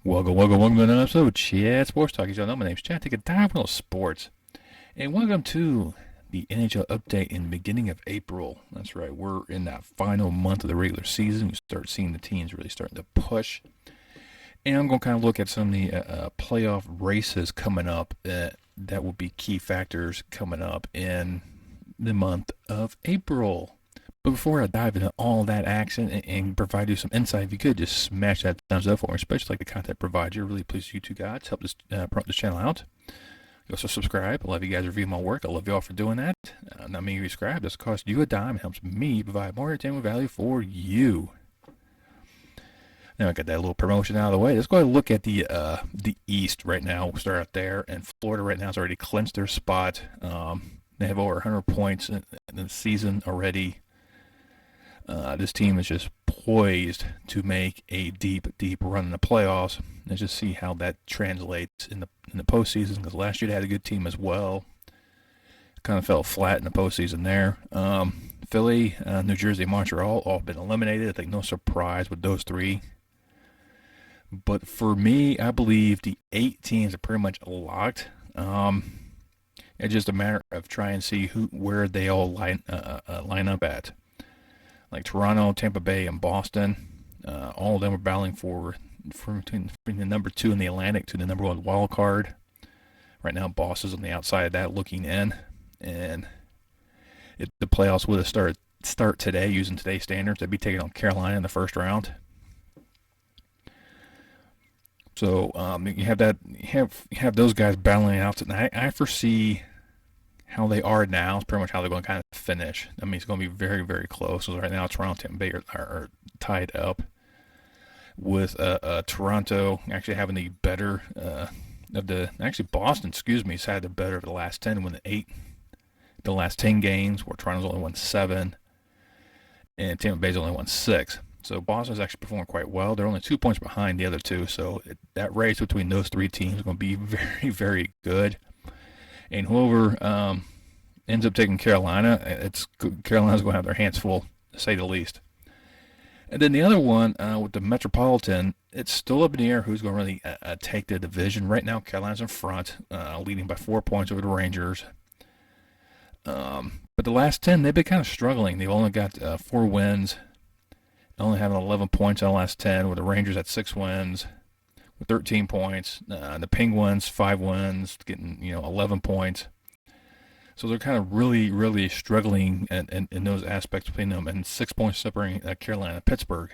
Welcome to another episode of Chad Sports Talk. As y'all know, my name's Chad. Take a dive into sports. And welcome to the NHL Update in the beginning of April. That's right, we're in that final month of the regular season. We start seeing the teams really starting to push. And I'm going to kind of look at some of the playoff races coming up that will be key factors coming up in the month of April. But before I dive into all that action and provide you some insight, if you could just smash that thumbs up for me, especially like the content provider. Really please you two guys help this promote this channel out. You also subscribe. I love you guys review my work. I love you all for doing that. Not many of you subscribe. This costs you a dime. It helps me provide more entertainment value for you. Now I got that little promotion out of the way. Let's go ahead and look at the East right now. We'll start out there. And Florida right now has already clinched their spot. They have over 100 points in the season already. This team is just poised to make a deep run in the playoffs. Let's just see how that translates in the postseason, because last year they had a good team as well. Kind of fell flat in the postseason there. Philly, New Jersey, Montreal all been eliminated. I think no surprise with those three. But for me, I believe the 8 teams are pretty much locked. It's just a matter of trying to see where they all line up at. Like Toronto, Tampa Bay, and Boston, all of them are battling for between the number 2 in the Atlantic to the number 1 wild card. Right now, Boston's on the outside of that, looking in, and if the playoffs would have start today using today's standards, they'd be taking on Carolina in the first round. So you have those guys battling out, and I foresee how they are now is pretty much how they're going to kind of finish. I mean, it's going to be very close. So right now, Toronto and Bay are tied up, with Toronto actually having the better of the. Actually, Boston, has had the better of the last 10, win the last 10 games, where Toronto's only won 7, and Tampa Bay's only won 6. So Boston's actually performed quite well. They're only 2 points behind the other two. So that race between those 3 teams is going to be very good. And whoever ends up taking Carolina, Carolina's going to have their hands full, to say the least. And then the other one with the Metropolitan, it's still up in the air who's going to really take the division. Right now, Carolina's in front, leading by 4 points over the Rangers. But the last 10, they've been kind of struggling. They've only got 4 wins, only having 11 points on the last 10, with the Rangers at 6 wins. 13 points. The Penguins, 5 wins, getting 11 points. So they're kind of really struggling in those aspects between them, and 6 points separating Carolina and Pittsburgh.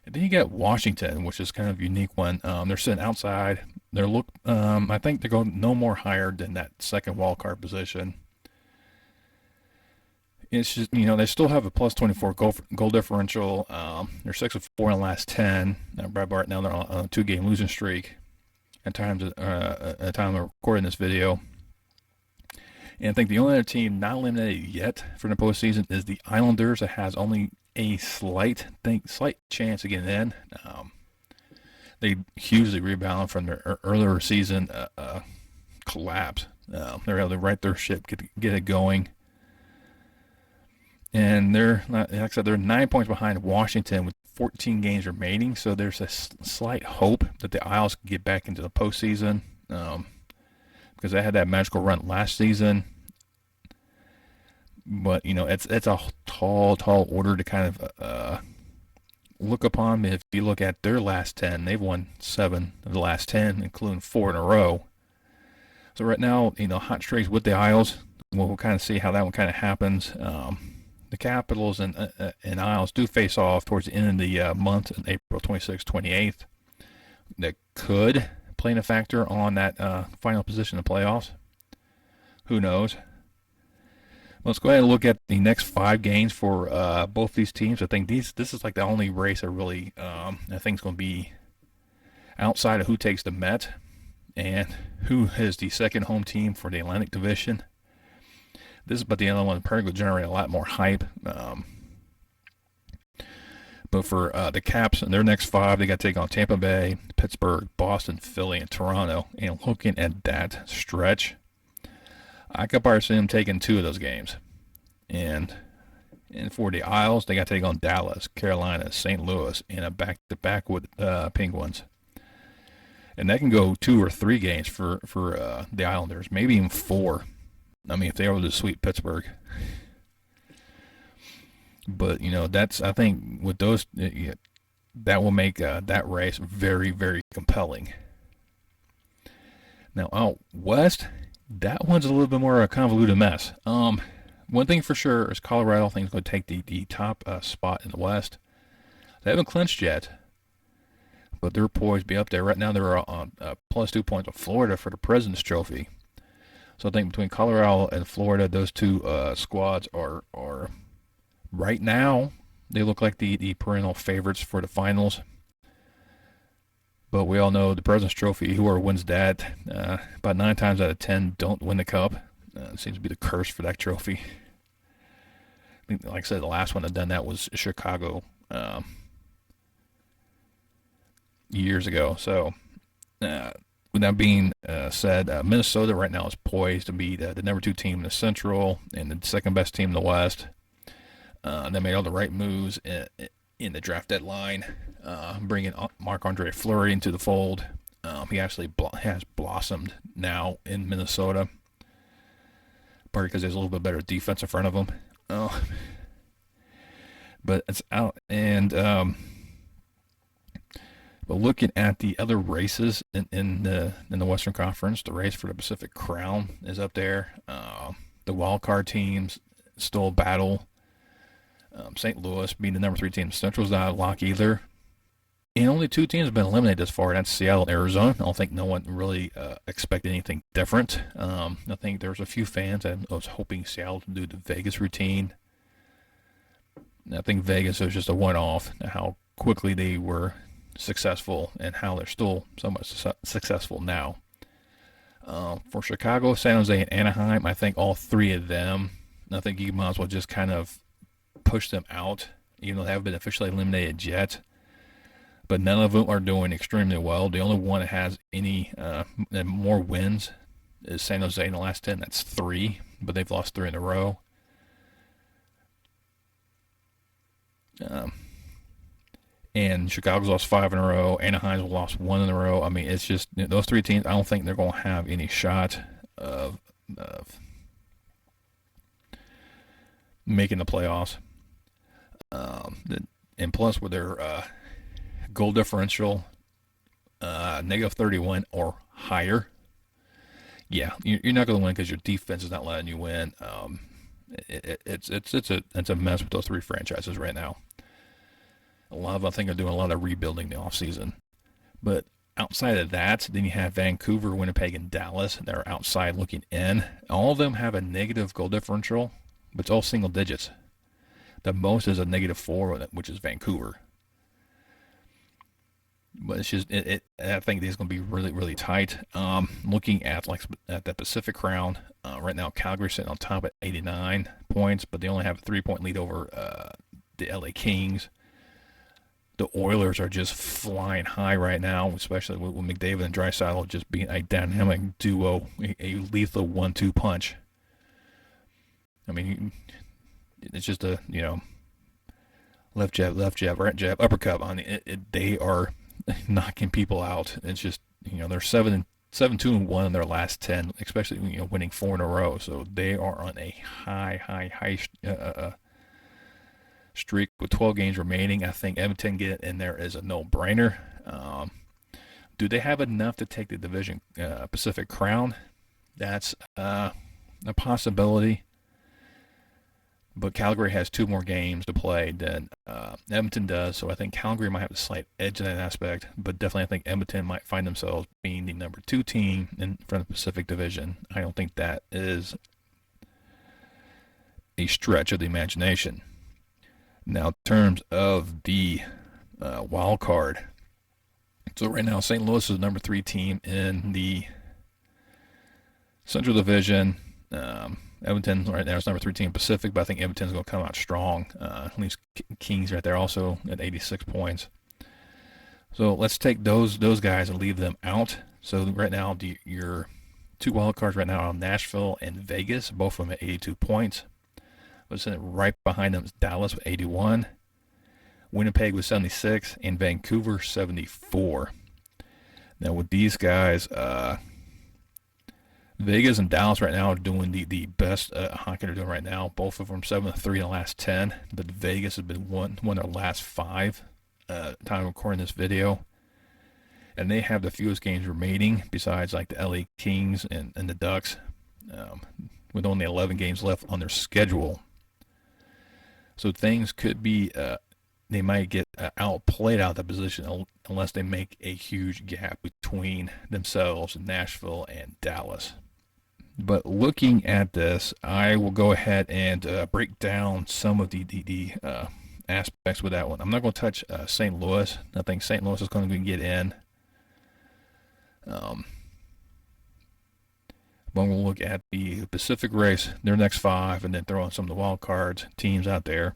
And then you got Washington, which is kind of a unique one. They're sitting outside. I think they're going no more higher than that second wild card position. It's just, they still have a plus 24 goal differential. They're 6-4 in the last 10. Brad Bart, now they're on a 2-game losing streak at time of recording this video. And I think the only other team not eliminated yet for the postseason is the Islanders, that has only a slight chance of getting in. They hugely rebounded from their earlier season collapse. They're able to right their ship, get it going. And like I said, they're 9 points behind Washington with 14 games remaining. So there's a slight hope that the Isles can get back into the postseason, because they had that magical run last season. But it's a tall order to kind of look upon. If you look at their last 10, they've won 7 of the last 10, including 4 in a row. So right now, hot streaks with the Isles. We'll kind of see how that one kind of happens. The Capitals and Isles do face off towards the end of the month, on April 26th, 28th. That could play in a factor on that final position in the playoffs. Who knows? Let's go ahead and look at the next 5 games for both these teams. I think this is like the only race I really I think is going to be outside of who takes the Met and who is the second home team for the Atlantic Division. This is about the other one. Probably will generate a lot more hype. But for the Caps and their next 5, they got to take on Tampa Bay, Pittsburgh, Boston, Philly, and Toronto. And looking at that stretch, I could probably see them taking 2 of those games. And for the Isles, they got to take on Dallas, Carolina, St. Louis, and a back-to-back with Penguins. And that can go 2 or 3 games for the Islanders, maybe even 4. I mean, if they are able to sweep Pittsburgh. But that's, I think with those, that will make that race very, very compelling. Now out west, that one's a little bit more a convoluted mess. One thing for sure is Colorado, I think, is going to take the top spot in the West. They haven't clinched yet, but they're poised to be up there. Right now, they're on plus 2 points of Florida for the President's Trophy. So I think between Colorado and Florida, those two squads are right now, they look like the perennial favorites for the finals. But we all know the President's Trophy, whoever wins that, about 9 times out of 10 don't win the cup. It seems to be the curse for that trophy. I think, like I said, the last one that done that was Chicago years ago. So, with that being said, Minnesota right now is poised to be the number 2 team in the Central and the second best team in the West. They made all the right moves in the draft deadline, bringing Marc-Andre Fleury into the fold. He actually has blossomed now in Minnesota, partly because there's a little bit better defense in front of him. But it's out, and but looking at the other races in the Western Conference, the race for the Pacific Crown is up there. The wild card teams still battle. St. Louis being the number 3 team. Central's not a lock either. And only 2 teams have been eliminated this far, and that's Seattle and Arizona. I don't think no one really expected anything different. I think there was a few fans that was hoping Seattle to do the Vegas routine. I think Vegas was just a one-off, how quickly they were successful and how they're still so much successful now. For Chicago, San Jose, and Anaheim, I think all 3 of them, I think you might as well just kind of push them out, even though they haven't been officially eliminated yet. But none of them are doing extremely well. The only one that has any more wins is San Jose in the last 10. That's 3, but they've lost 3 in a row. And Chicago's lost 5 in a row. Anaheim's lost 1 in a row. I mean, it's just those 3 teams. I don't think they're going to have any shot of making the playoffs. And plus, with their goal differential negative 31 or higher, yeah, you're not going to win because your defense is not letting you win. It's a mess with those 3 franchises right now. A lot of them, I think, are doing a lot of rebuilding the offseason. But outside of that, then you have Vancouver, Winnipeg, and Dallas. They're outside looking in. All of them have a negative goal differential, but it's all single digits. The most is a negative 4, which is Vancouver. But it's just, I think it's going to be really, really tight. Looking at the Pacific Crown, right now Calgary's sitting on top at 89 points, but they only have a 3-point lead over the LA Kings. The Oilers are just flying high right now, especially with McDavid and Draisaitl just being a dynamic duo, a lethal 1-2 punch. I mean, it's just a, left jab, right jab, uppercut. I mean, they are knocking people out. It's just, they're 7-2-1 in their last 10, especially, winning 4 in a row. So they are on a high streak with 12 games remaining. I think Edmonton get in there is a no-brainer. Do they have enough to take the division Pacific Crown? That's a possibility. But Calgary has 2 more games to play than Edmonton does, so I think Calgary might have a slight edge in that aspect. But definitely, I think Edmonton might find themselves being the number 2 team in front of the Pacific Division. I don't think that is a stretch of the imagination. Now, in terms of the wild card, so right now St. Louis is the number 3 team in the Central Division. Edmonton right now is number 3 team Pacific, but I think Edmonton's going to come out strong. At least Kings right there also at 86 points. So let's take those guys and leave them out. So right now your 2 wild cards right now are Nashville and Vegas, both of them at 82 points. But sitting right behind them is Dallas with 81, Winnipeg with 76, and Vancouver 74. Now with these guys, Vegas and Dallas right now are doing the best hockey they're doing right now. Both of them 7-3 in the last 10. But Vegas has been one of their last 5 time of recording this video. And they have the fewest games remaining besides like the LA Kings and the Ducks, with only 11 games left on their schedule. So things could be, they might get outplayed out of the position unless they make a huge gap between themselves and Nashville and Dallas. But looking at this, I will go ahead and break down some of the aspects with that one. I'm not going to touch St. Louis. I think St. Louis is going to get in. But we'll look at the Pacific race, their next 5, and then throw in some of the wild cards teams out there.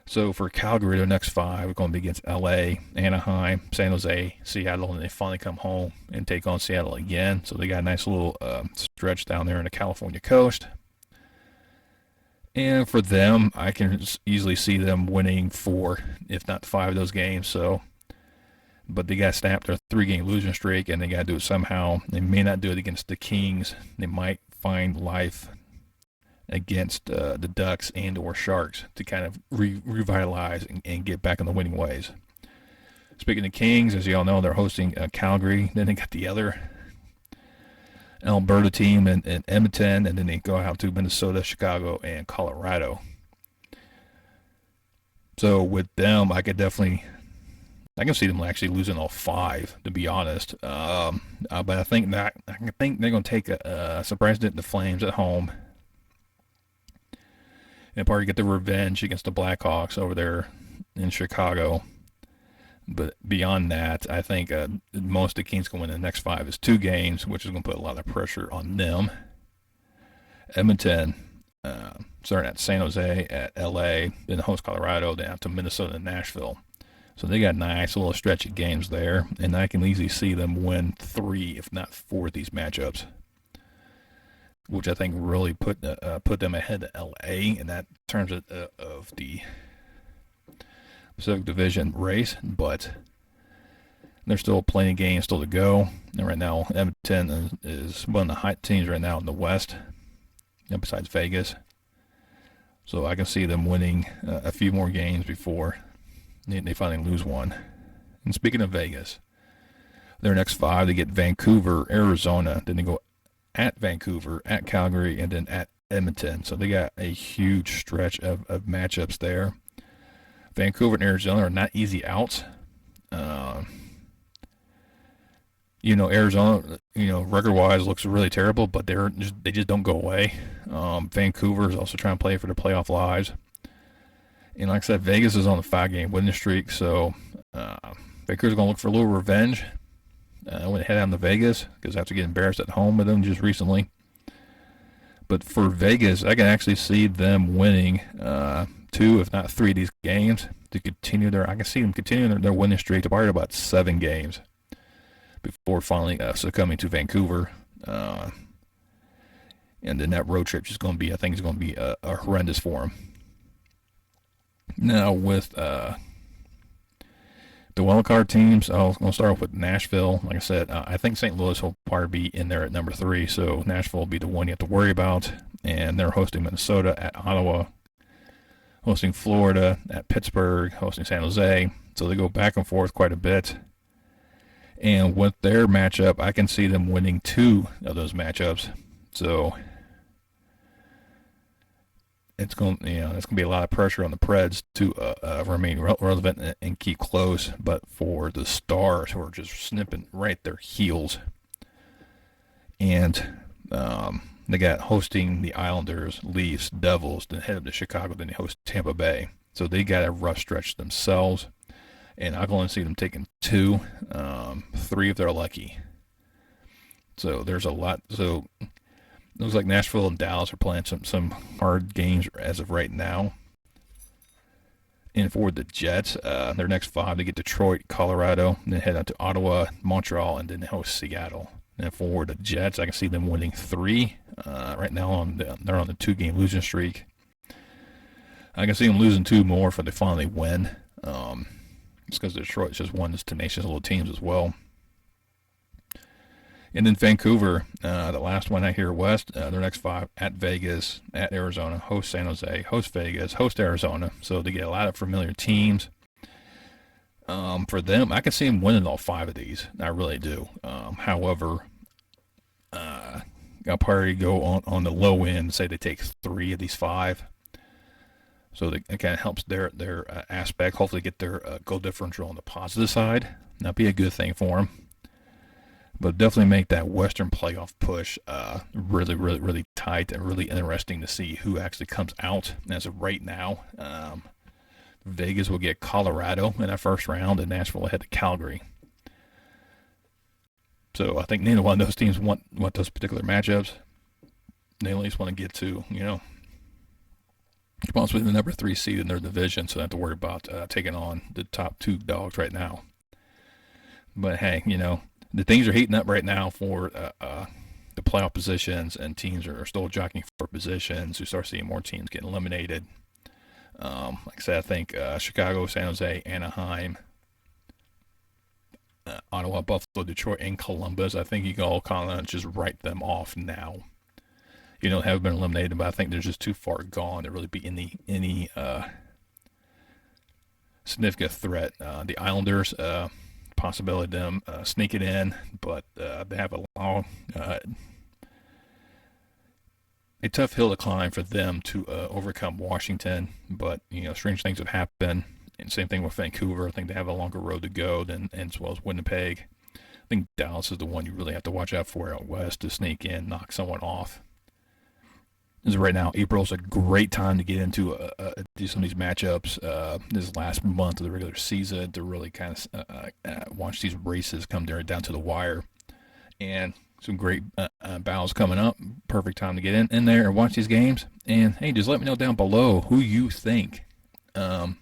So for Calgary, their next 5 are going to be against LA, Anaheim, San Jose, Seattle, and they finally come home and take on Seattle again. So they got a nice little stretch down there in the California coast. And for them, I can easily see them winning 4, if not 5 of those games. But they got to snap their 3-game losing streak, and they got to do it somehow. They may not do it against the Kings. They might find life against the Ducks and or Sharks to kind of revitalize and get back in the winning ways. Speaking of Kings, as you all know, they're hosting Calgary. Then they got the other Alberta team in Edmonton, and then they go out to Minnesota, Chicago, and Colorado. So with them, I can see them actually losing all 5, to be honest. But I think they're going to take a surprise hit the Flames at home, and probably get the revenge against the Blackhawks over there in Chicago. But beyond that, I think most of the Kings going to win the next 5 is 2 games, which is going to put a lot of pressure on them. Edmonton, starting at San Jose, at LA, then host Colorado, then out to Minnesota and Nashville. So they got a nice little stretch of games there, and I can easily see them win 3, if not 4 of these matchups, which I think really put them ahead of LA in that terms of the Pacific Division race. But there's still plenty of games still to go. And right now, Edmonton is one of the hot teams right now in the West, besides Vegas. So I can see them winning a few more games before they finally lose one. And speaking of Vegas, their next 5, they get Vancouver, Arizona. Then they go at Vancouver, at Calgary, and then at Edmonton. So they got a huge stretch of matchups there. Vancouver and Arizona are not easy outs. Arizona, record-wise looks really terrible, but they just don't go away. Vancouver is also trying to play for the playoff lives. And like I said, Vegas is on the 5-game winning streak, so Vancouver's going to look for a little revenge when they head down to Vegas, because after getting embarrassed at home with them just recently. But for Vegas, I can actually see them winning 2, if not 3 of these games to continue I can see them continuing their winning streak to probably about 7 games before finally succumbing to Vancouver. And then that road trip is going to be, I think, is going to be horrendous for them. Now with the wildcard teams, I'll start off with Nashville. Like I said, I think St. Louis will probably be in there at number 3, so Nashville will be the one you have to worry about. And they're hosting Minnesota, at Ottawa, hosting Florida, at Pittsburgh, hosting San Jose. So they go back and forth quite a bit. And with their matchup, I can see them winning 2 of those matchups. So it's going to be a lot of pressure on the Preds to remain relevant and keep close. But for the Stars, who are just snipping right their heels, and they got hosting the Islanders, Leafs, Devils, then head up to Chicago, then they host Tampa Bay. So they got a rough stretch themselves, and I can only see them taking 2, 3 if they're lucky. So there's a lot. So it looks like Nashville and Dallas are playing some hard games as of right now. And for the Jets, their next 5, they get Detroit, Colorado, then head out to Ottawa, Montreal, and then they host Seattle. And for the Jets, I can see them winning 3. Right now, they're on the 2-game losing streak. I can see them losing 2 more if they finally win. It's because Detroit's just one of those tenacious little teams as well. And then Vancouver, the last one out here west, their next 5 at Vegas, at Arizona, host San Jose, host Vegas, host Arizona. So they get a lot of familiar teams. For them, I can see them winning all 5 of these. I really do. However, I'll probably go on the low end and say they take 3 of these 5. So it kind of helps their aspect. Hopefully get their goal differential on the positive side. That'd be a good thing for them. But definitely make that Western playoff push really, really, really tight and really interesting to see who actually comes out. As of right now, Vegas will get Colorado in that first round, and Nashville will head to Calgary. So I think neither one of those teams want those particular matchups. They at least want to get to, possibly the number 3 seed in their division, so they don't have to worry about taking on the top 2 dogs right now. But hey, the things are heating up right now for the playoff positions, and teams are still jockeying for positions. We start seeing more teams getting eliminated. Like I said, I think Chicago, San Jose, Anaheim, Ottawa, Buffalo, Detroit, and Columbus, I think you can all kind of just write them off now. Have been eliminated, but I think they're just too far gone to really be any significant threat. The Islanders, possibility of them sneaking in, but they have a tough hill to climb for them to overcome Washington. But strange things have happened, and same thing with Vancouver. I think they have a longer road to go than as well as Winnipeg. I think Dallas is the one you really have to watch out for out west to sneak in, knock someone off. As of right now, April is a great time to get into do some of these matchups. This last month of the regular season to really kind of watch these races come down to the wire, and some great battles coming up. Perfect time to get in there and watch these games. And hey, just let me know down below who you think would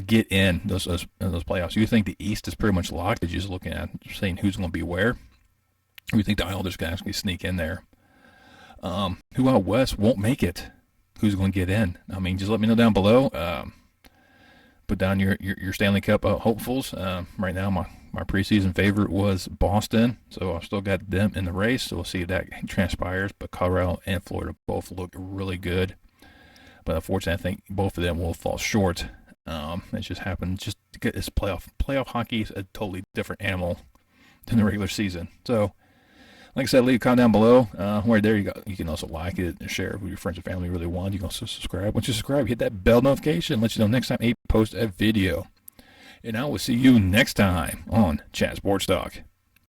get in those playoffs. You think the East is pretty much locked? You're just looking at saying who's going to be where. Or you think the Islanders can actually sneak in there? Who out west won't make it? Who's going to get in? I mean, just let me know down below. Put down your Stanley Cup hopefuls. Right now, my preseason favorite was Boston, so I've still got them in the race. So we'll see if that transpires. But Colorado and Florida both look really good. But unfortunately, I think both of them will fall short. It just happened. Just to get this playoff hockey is a totally different animal than the regular season. So, like I said, leave a comment down below. Right there, you can also like it and share it with your friends and family really want. You can also subscribe. Once you subscribe, hit that bell notification. Let you know next time I post a video. And I will see you next time on Chat Sports Talk.